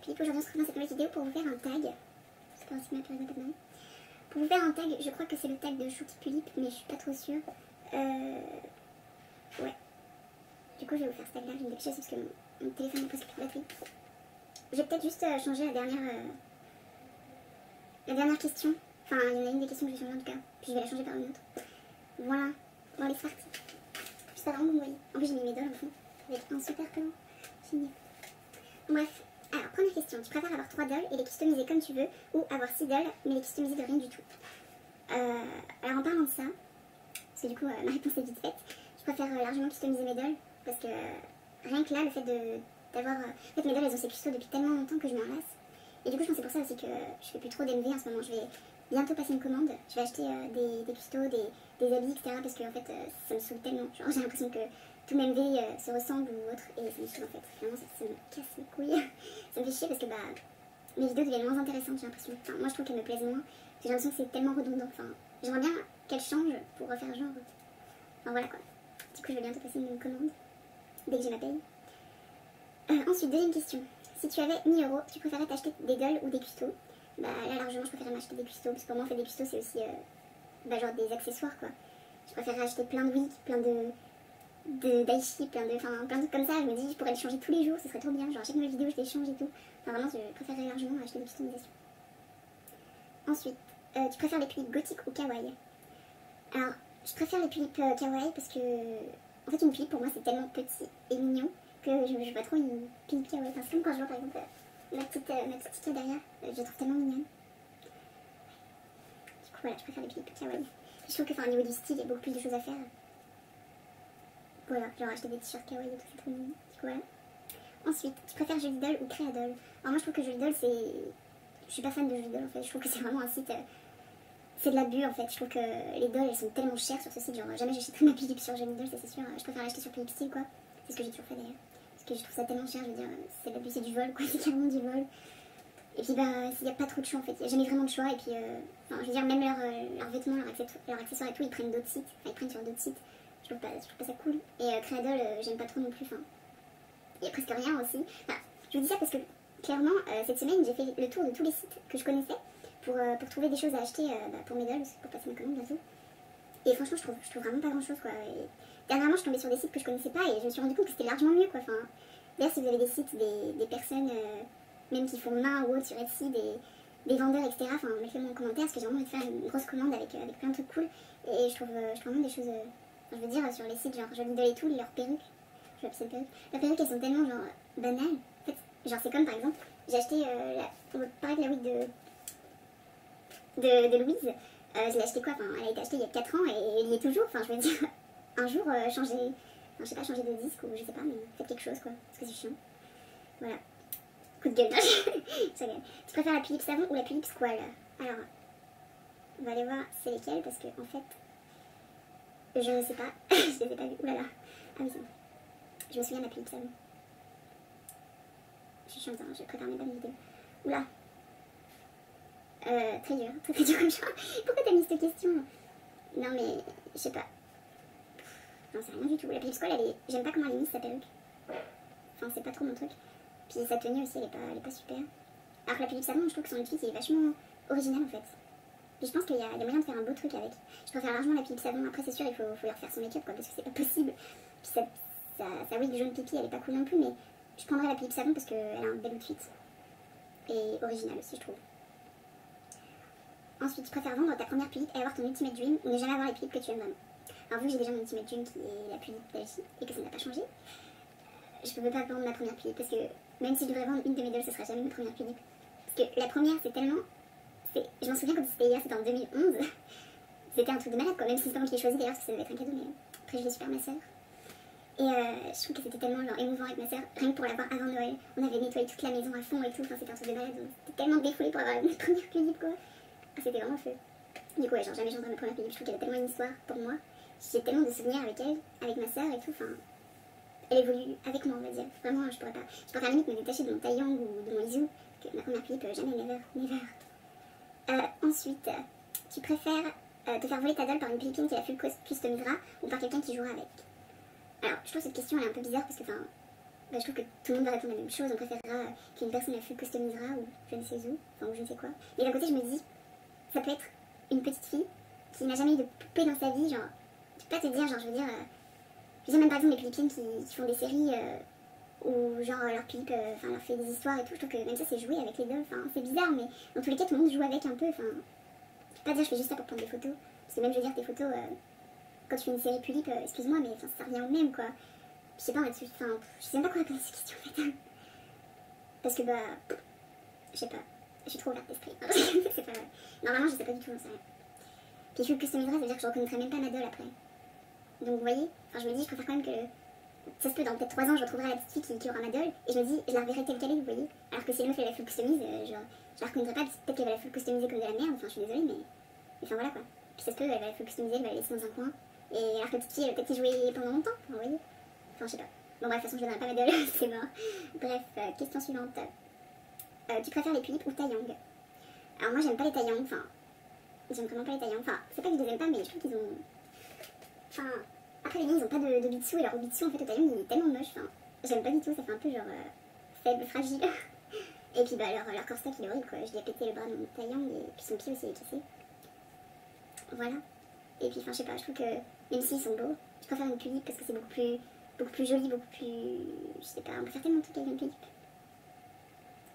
Philippe, aujourd'hui on se retrouve dans cette nouvelle vidéo pour vous faire un tag. C'est pas ainsi ma période de Noël. Pour vous faire un tag, je crois que c'est le tag de Chouki Pulippe, mais je suis pas trop sûre. Ouais. Du coup je vais vous faire ce tag là, je vais me dépêcher parce que mon téléphone n'a presque plus de batterie. Je vais peut-être juste changer la dernière question. Enfin, il y en a une des questions que je vais changer en tout cas. Puis je vais la changer par une autre. Voilà. Bon allez, c'est parti. Je sais pas vraiment vous voyez. En plus j'ai mis mes dolls au fond. Avec un super plan. Génial. Bref. Alors, première question, tu préfères avoir 3 dolls et les customiser comme tu veux ou avoir 6 dolls mais les customiser de rien du tout? Alors en parlant de ça, parce que du coup ma réponse est vite faite, je préfère largement customiser mes dolls parce que rien que là, le fait d'avoir... en fait mes dolls elles ont ces custos depuis tellement longtemps que je m'en lasse. Et du coup je pense que c'est pour ça aussi que je fais plus trop d'MV en ce moment. Je vais bientôt passer une commande, je vais acheter des custos, des habits, etc. parce que en fait ça me saoule tellement. Genre j'ai l'impression que tout MV se ressemble ou autre et ça me saoule en fait. Vraiment ça me casse les couilles. Ça me fait chier parce que bah mes vidéos deviennent moins intéressantes, j'ai l'impression. Enfin moi je trouve qu'elles me plaisent moins. J'ai l'impression que c'est tellement redondant. Enfin j'aimerais bien qu'elles changent pour refaire genre. Enfin voilà quoi. Du coup je vais bientôt passer une commande dès que j'ai ma paye. Ensuite deuxième question. Si tu avais 1000 €, tu préférais t'acheter des dolls ou des custos? Bah là largement je préférais m'acheter des custos parce que pour moi en fait des custos c'est aussi genre des accessoires quoi. Je préférerais acheter plein de wigs, plein de daichi, plein de trucs comme ça. Je me dis je pourrais les changer tous les jours, ce serait trop bien. Genre à chaque nouvelle vidéo je les change et tout. Enfin vraiment je préférerais largement acheter des customisations. Ensuite, tu préfères les pulipes gothiques ou kawaii? Alors je préfère les pulipes kawaii parce que en fait une tulipe pour moi c'est tellement petit et mignon que je vois trop une tulipe kawaii. Enfin, c'est comme quand je vois par exemple ma petite Tika derrière, je la trouve tellement mignonne. Du coup voilà, je préfère les pulipes kawaii. Je trouve que au niveau du style il y a beaucoup plus de choses à faire. Voilà, genre acheter des t-shirts kawaii et tout, c'est trop mignon. Du coup voilà. Ensuite, tu préfères Joli Doll ou Créadol? Alors moi je trouve que Joli Doll c'est... Je suis pas fan de Joli Doll en fait, je trouve que c'est vraiment un site... C'est de l'abus en fait, je trouve que les dolls elles sont tellement chères sur ce site, genre jamais j'achèterai ma Philippe sur Joli Doll, ça c'est sûr. Je préfère l'acheter sur Philippe Style quoi, c'est ce que j'ai toujours fait d'ailleurs. Parce que je trouve ça tellement cher, je veux dire, c'est de l'abus, c'est du vol quoi, c'est carrément du vol. Et puis bah, il n'y a pas trop de choix en fait, il n'y a jamais vraiment de choix. Et puis, enfin, je veux dire, même leurs vêtements, leurs accessoires et tout, ils prennent d'autres sites, enfin ils prennent sur d'autres sites. Je trouve pas ça cool. Et Créadol, j'aime pas trop non plus, enfin, il y a presque rien aussi. Enfin, je vous dis ça parce que clairement, cette semaine, j'ai fait le tour de tous les sites que je connaissais pour trouver des choses à acheter pour mes dolls, pour passer ma commande bientôt. Et franchement, je trouve vraiment pas grand chose quoi. Et dernièrement, je suis tombée sur des sites que je connaissais pas et je me suis rendu compte que c'était largement mieux quoi. Enfin, d'ailleurs, si vous avez des sites, des personnes, même qui font main ou autre sur Etsy, des vendeurs, etc., enfin, mettez-le en commentaire parce que j'ai vraiment envie de faire une grosse commande avec plein de trucs cool. Et je trouve vraiment des choses, je veux dire, sur les sites genre Joli Doll et tout, leurs perruques, je vais appeler ça perruque. Leurs perruques, elles sont tellement genre banales. En fait, genre, c'est comme par exemple, j'ai acheté, pareil que la wig de Louise. Je l'ai acheté quoi? Enfin, elle a été achetée il y a 4 ans et elle y est toujours. Enfin, je veux dire, un jour, changer, enfin, je sais pas, changer de disque ou je sais pas, mais faites quelque chose quoi, parce que c'est chiant. Voilà. Coup de gueule, Tu préfères la Philippe Savon ou la Philippe Squall? Alors, on va aller voir c'est lesquelles parce que en fait, je ne sais pas, je les ai pas vues. Oulala. Ah oui, c'est bon. Je me souviens de la Philippe Savon. Je suis chiante, hein, je prépare mes bonnes vidéos. Oula. Très dur, très dur comme choix. Pourquoi t'as mis cette question? Non mais, je sais pas. J'en sais rien du tout. La Philippe Squall, j'aime pas comment elle est mise sa perruque. Enfin, c'est pas trop mon truc. Puis sa tenue aussi, elle est pas super. Alors que la Philippe Savon, je trouve que son outfit est vachement original en fait. Puis je pense qu'il y a moyen de faire un beau truc avec. Je préfère largement la Philippe Savon. Après, c'est sûr, il faut lui refaire son make-up quoi, parce que c'est pas possible. Puis sa wig jaune pipi, elle est pas cool non plus, mais je prendrais la Philippe Savon parce qu'elle a un bel outfit. Et original aussi, je trouve. Ensuite, tu préfères vendre ta première Philippe et avoir ton ultimate dream ou ne jamais avoir les Philippe que tu aimes vraiment? Alors, vu que j'ai déjà mon ultimate dream qui est la Philippe d'Alexis et que ça n'a pas changé, je peux pas vendre ma première Philippe parce que même si je devrais vendre une de mes dolls, ce sera jamais ma première Philippe. Parce que la première, c'est tellement. Je m'en souviens comme c'était hier, c'était en 2011. C'était un truc de malade quoi, même si c'est pas moi qui l'ai choisi d'ailleurs, parce que ça devait être un cadeau, mais après je l'ai su par ma soeur. Et je trouve que c'était tellement genre émouvant avec ma soeur, rien que pour l'avoir avant Noël. On avait nettoyé toute la maison à fond et tout, enfin c'était un truc de malade, c'était tellement défoulé pour avoir une première Philippe quoi. Ah, c'était vraiment feu. Du coup, ouais, genre jamais j'entends ma première Philippe, je trouve qu'elle a tellement une histoire pour moi. J'ai tellement de souvenirs avec elle, avec ma soeur et tout, enfin. Elle évolue avec moi, on va dire. Vraiment, je pourrais pas. Je préfère limite me détacher de mon Taeyang ou de mon Izu que ma première Philippe, jamais, never. Ensuite, tu préfères te faire voler ta doll par une Philippine qui la full customisera ou par quelqu'un qui jouera avec? Alors, je trouve cette question elle est un peu bizarre parce que, enfin, bah, je trouve que tout le monde va répondre la même chose. On préférera qu'une personne la full customisera ou je ne sais où, enfin ou je ne sais quoi. Mais d'un côté, je me dis, ça peut être une petite fille qui n'a jamais eu de poupée dans sa vie, genre, tu peux pas te dire, genre, je veux dire même par exemple les Philippines qui font des séries où genre leur pipe, enfin leur fait des histoires et tout, je trouve que même ça c'est jouer avec les dolls, enfin c'est bizarre, mais dans tous les cas tout le monde joue avec un peu, enfin, tu peux pas dire je fais juste ça pour prendre des photos, parce que même je veux dire tes photos, quand tu fais une série Pulip, excuse-moi, mais ça revient au même quoi. Je sais pas, enfin, je sais même pas quoi répondre à cette question en fait. Parce que bah, je sais pas, je suis trop ouverte d'esprit. C'est pas vrai. Normalement, je sais pas du tout, j'en sais rien. Puis je customiserai, ça veut dire que je reconnaîtrais même pas ma doll après. Donc vous voyez, enfin je me dis, je préfère quand même que ça se peut dans peut-être 3 ans, je retrouverai la petite fille qui aura ma doll et je me dis, je la reverrai telle qu'elle est, vous voyez. Alors que si elle me fait la full customise, je la reconnaîtrai pas, peut-être qu'elle va la full customiser comme de la merde, enfin je suis désolée, mais enfin voilà quoi. Puis ça se peut, elle va la full customiser, elle va la laisser dans un coin. Et alors que la petite fille, elle va peut-être y jouer pendant longtemps, vous voyez. Enfin je sais pas. Bon bref, de toute façon je donnerai pas ma doll, c'est mort. Bref, question suivante. Tu préfères les Philips ou Taeyang? Alors moi j'aime pas les Taeyang, enfin j'aime vraiment pas les Taeyang, enfin c'est pas que je les aime pas mais je trouve qu'ils ont... Enfin après les gars ils ont pas de bitsu et leur bitsu en fait au Taeyang il est tellement moche, enfin j'aime pas du tout, ça fait un peu genre faible, fragile. Et puis bah leur corset il est horrible quoi, je lui ai pété le bras de mon Taeyang et puis son pied aussi il est cassé. Voilà. Et puis enfin je sais pas, je trouve que même s'ils sont beaux, je préfère une Tulip parce que c'est beaucoup plus joli, beaucoup plus... Je sais pas, on peut faire tellement de trucs avec une Tulip.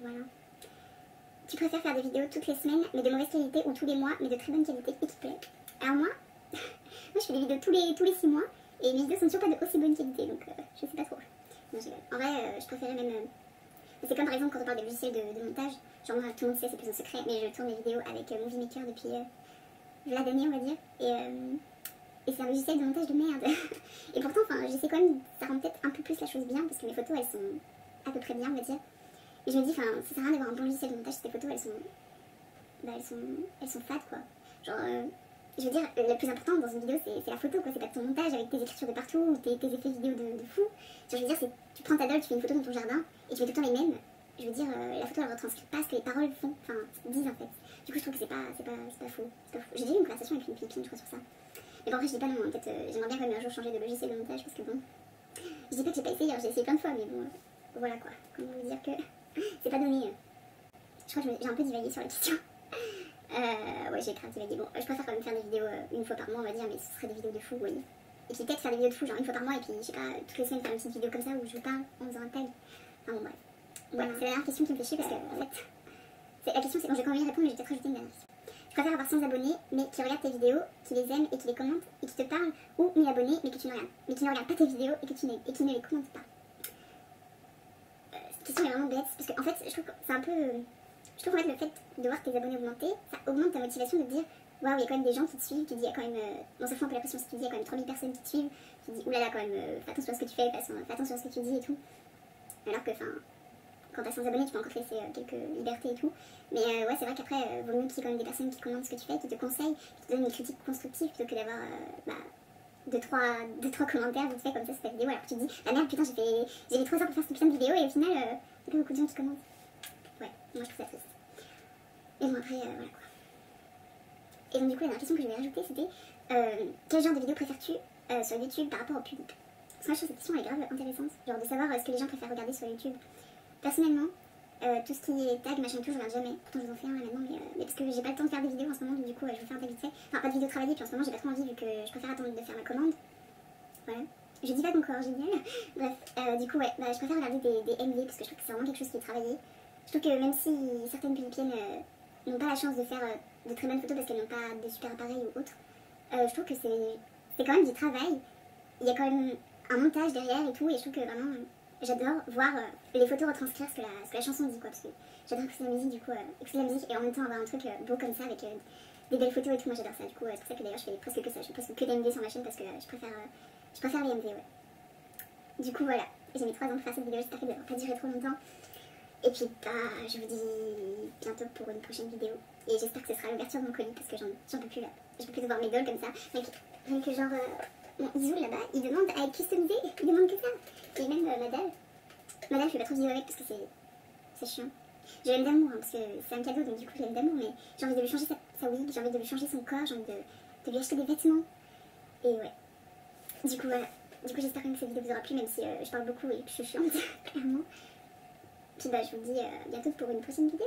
Voilà. Tu préfères faire des vidéos toutes les semaines mais de mauvaise qualité ou tous les mois mais de très bonne qualité et qui te plaît? Alors moi, moi je fais des vidéos tous les 6 mois et mes vidéos sont toujours pas de aussi bonne qualité donc je sais pas trop. Non, je rigole. En vrai, je préférais même... c'est comme par exemple quand on parle des logiciels de montage, genre moi tout le monde sait c'est plus un secret mais je tourne mes vidéos avec Movie Maker depuis l'année on va dire et c'est un logiciel de montage de merde. Et pourtant enfin j'essaie quand même, ça rend peut-être un peu plus la chose bien parce que mes photos elles sont à peu près bien on va dire. Et je me dis, enfin, ça sert à rien d'avoir un bon logiciel de montage si tes photos elles sont fades quoi. Genre, je veux dire, le plus important dans une vidéo c'est la photo quoi, c'est pas ton montage avec tes écritures de partout ou tes effets vidéo de fou. Genre, je veux dire, tu prends ta doll, tu fais une photo dans ton jardin et tu fais tout le temps les mêmes. Je veux dire, la photo elle retranscrit pas ce que les paroles font, enfin, disent en fait. Du coup, je trouve que c'est pas faux. J'ai déjà eu une conversation avec une Philippine, je crois, sur ça. Mais bon, après, je dis pas non, en fait, j'aimerais bien quand même un jour changer de logiciel de montage parce que bon, je dis pas que j'ai pas essayé, j'ai essayé plein de fois, mais bon, voilà quoi. Comment vous dire que c'est pas donné. Je crois que j'ai un peu divagué sur la question. Ouais, j'ai grave divagué. Bon, je préfère quand même faire des vidéos une fois par mois, on va dire, mais ce serait des vidéos de fou, oui. Et puis peut-être faire des vidéos de fou, genre une fois par mois, et puis je sais pas, toutes les semaines faire une petite vidéo comme ça où je vous parle en faisant un tag. Enfin bon, bref. Voilà, c'est la dernière question qui me fait chier parce que, en fait, la question c'est quand je vais quand même y répondre, mais je vais peut-être rajouter une dernière question. Je préfère avoir 100 abonnés, mais qui regardent tes vidéos, qui les aiment et qui les commentent et qui te parlent, ou 1000 abonnés, mais que tu ne regardes, mais qui ne regardent pas tes vidéos et qui ne les commentent pas. Cette question est vraiment bête parce qu'en fait, je trouve que c'est un peu. Je trouve qu'en fait, le fait de voir tes abonnés augmenter, ça augmente ta motivation de te dire waouh, il y a quand même des gens qui te suivent, tu te dis, il y a quand même. Bon, ça fait un peu la pression si tu dis, il y a quand même 3000 personnes qui te suivent, tu te dis, oulala, quand même, fais attention à ce que tu fais, fais attention à ce que tu dis et tout. Alors que, enfin, quand t'as 100 abonnés, tu peux encore te laisser quelques libertés et tout. Mais ouais, c'est vrai qu'après, vaut mieux qu'il y ait quand même des personnes qui commentent ce que tu fais, qui te conseillent, qui te donnent une critique constructive plutôt que d'avoir deux, trois commentaires vite fait comme ça sur ta vidéo. Alors que tu te dis, ah merde, putain, j'ai mis 3 heures pour faire cette putain de vidéo et au final, il y a pas beaucoup de gens qui commentent. Ouais, moi je trouve ça triste. Et bon, après, voilà quoi. Et donc, du coup, la dernière question que je voulais rajouter, c'était quel genre de vidéo préfères-tu sur YouTube par rapport au public? Parce que moi, je trouve cette question elle est grave intéressante. Genre de savoir ce que les gens préfèrent regarder sur YouTube. Personnellement, tout ce qui est tag, machin, tout, je regarde jamais. Pourtant, je vous en fais un là maintenant, mais parce que j'ai pas le temps de faire des vidéos en ce moment, donc du coup, je vais faire un tag vite fait. Enfin, pas de vidéo travaillée, puis en ce moment, j'ai pas trop envie vu que je préfère attendre de faire ma commande. Voilà. Je dis pas encore, génial. Bref, du coup, ouais, je préfère regarder des MV parce que je trouve que c'est vraiment quelque chose qui est travaillé. Je trouve que même si certaines Philippines n'ont pas la chance de faire de très bonnes photos parce qu'elles n'ont pas de super appareils ou autre, je trouve que c'est quand même du travail. Il y a quand même un montage derrière et tout, et je trouve que vraiment, j'adore voir les photos retranscrire ce que la chanson dit, quoi, parce que j'adore écouter la musique, du coup, écouter la musique et en même temps avoir un truc beau comme ça avec des belles photos et tout, moi j'adore ça, du coup, c'est pour ça que d'ailleurs je fais presque que ça, je fais presque que des MV sur ma chaîne parce que je préfère les MV, ouais. Du coup, voilà, j'ai mis 3 ans pour faire cette vidéo, j'espère qu'elle ne va pas durer trop longtemps. Et puis, je vous dis bientôt pour une prochaine vidéo. Et j'espère que ce sera l'ouverture de mon colis parce que j'en peux plus là. Je peux plus voir mes dolls comme ça. Rien que genre, mon Isoul là-bas, il demande à être customisé. Il demande que ça. Et même Madal, je fais pas trop de vidéos avec parce que c'est chiant. Je l'aime d'amour hein, parce que c'est un cadeau donc du coup je l'aime d'amour. Mais j'ai envie de lui changer sa wig, j'ai envie de lui changer son corps, j'ai envie de lui acheter des vêtements. Et ouais. Du coup voilà. Du coup, j'espère que cette vidéo vous aura plu, même si je parle beaucoup et que je suis chiante, clairement. Puis bah, je vous dis à bientôt pour une prochaine vidéo.